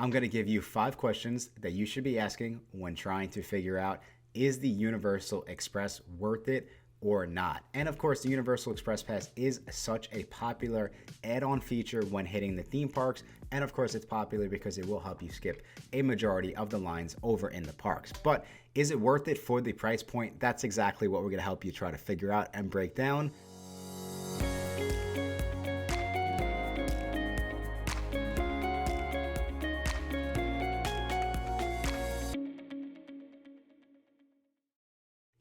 I'm going to give you 5 questions that you should be asking when trying to figure out, is the Universal Express worth it or not? And of course, the Universal Express Pass is such a popular add-on feature when hitting the theme parks. And of course, it's popular because it will help you skip a majority of the lines over in the parks. But is it worth it for the price point? That's exactly what we're going to help you try to figure out and break down.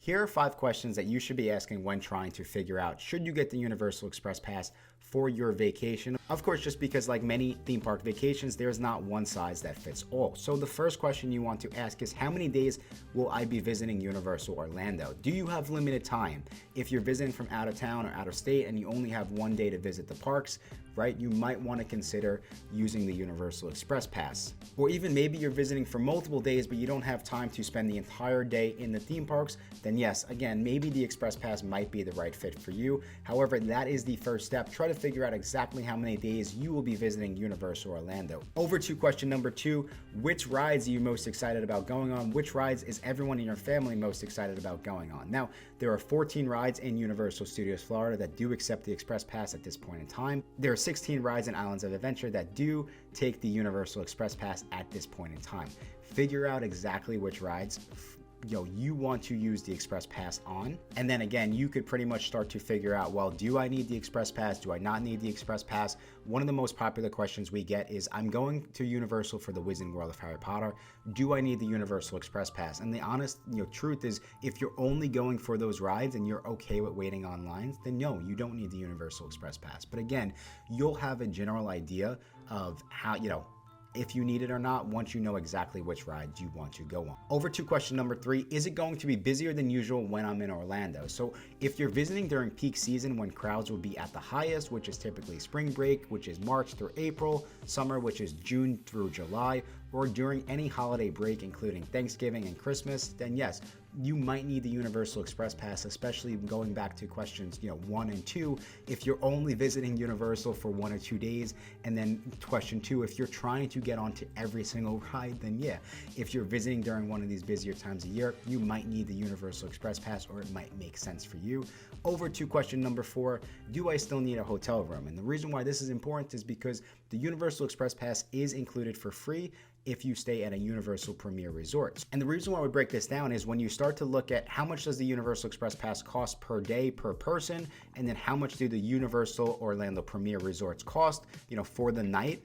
Here are 5 questions that you should be asking when trying to figure out, should you get the Universal Express Pass for your vacation? Of course, just because like many theme park vacations, there's not one size that fits all. So the first question you want to ask is, how many days will I be visiting Universal Orlando? Do you have limited time? If you're visiting from out of town or out of state and you only have 1 day to visit the parks, right, you might want to consider using the Universal Express Pass. Or even maybe you're visiting for multiple days, but you don't have time to spend the entire day in the theme parks, then yes, again, maybe the Express Pass might be the right fit for you. However, that is the first step. Try to figure out exactly how many days you will be visiting Universal Orlando. Over to question number 2, which rides are you most excited about going on? Which rides is everyone in your family most excited about going on? Now, there are 14 rides in Universal Studios Florida that do accept the Express Pass at this point in time. There are 16 rides in Islands of Adventure that do take the Universal Express Pass at this point in time. Figure out exactly which rides you want to use the Express Pass on. And then again, you could pretty much start to figure out, well, do I need the Express Pass? Do I not need the Express Pass? One of the most popular questions we get is, I'm going to Universal for the Wizarding World of Harry Potter. Do I need the Universal Express Pass? And the honest truth is, if you're only going for those rides and you're okay with waiting on lines, then no, you don't need the Universal Express Pass. But again, you'll have a general idea of how, if you need it or not, once you know exactly which rides you want to go on. Over to question number 3, is it going to be busier than usual when I'm in Orlando? So if you're visiting during peak season when crowds will be at the highest, which is typically spring break, which is March through April, summer, which is June through July, or during any holiday break, including Thanksgiving and Christmas, then yes, you might need the Universal Express Pass, especially going back to questions 1 and 2. If you're only visiting Universal for 1 or 2 days, and then question 2, if you're trying to get onto every single ride, then yeah, if you're visiting during one of these busier times of year, you might need the Universal Express Pass, or it might make sense for you. Over to question number 4, do I still need a hotel room? And the reason why this is important is because the Universal Express Pass is included for free if you stay at a Universal Premier Resort. And the reason why we break this down is when you start to look at how much does the Universal Express Pass cost per day per person, and then how much do the Universal Orlando Premier Resorts cost, for the night,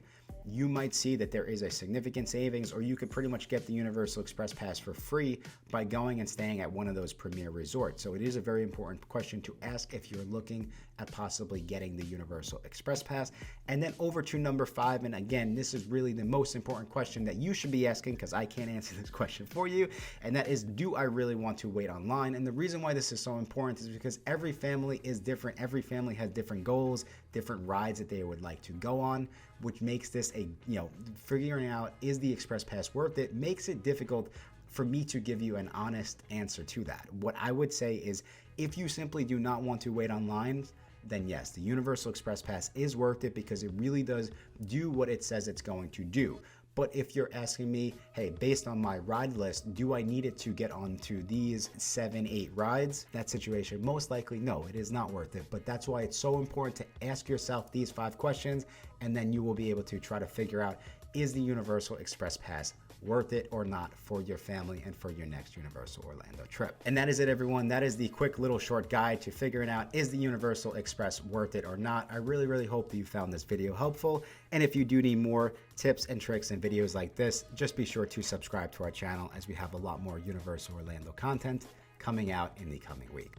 you might see that there is a significant savings, or you could pretty much get the Universal Express Pass for free by going and staying at one of those premier resorts. So it is a very important question to ask if you're looking at possibly getting the Universal Express Pass. And then over to number 5, and again, this is really the most important question that you should be asking, because I can't answer this question for you, and that is, do I really want to wait online? And the reason why this is so important is because every family is different. Every family has different goals, different rides that they would like to go on, which makes this figuring out, is the Express Pass worth it, makes it difficult for me to give you an honest answer to that. What I would say is, if you simply do not want to wait on lines, then yes, the Universal Express Pass is worth it because it really does do what it says it's going to do. But if you're asking me, hey, based on my ride list, do I need it to get onto these 7, 8 rides? That situation, most likely, no, it is not worth it. But that's why it's so important to ask yourself these 5 questions, and then you will be able to try to figure out, is the Universal Express Pass worth it or not for your family and for your next Universal Orlando trip? And that is it, everyone. That is the quick little short guide to figuring out, is the Universal Express worth it or not? I really, really hope that you found this video helpful. And if you do need more tips and tricks and videos like this, just be sure to subscribe to our channel, as we have a lot more Universal Orlando content coming out in the coming week.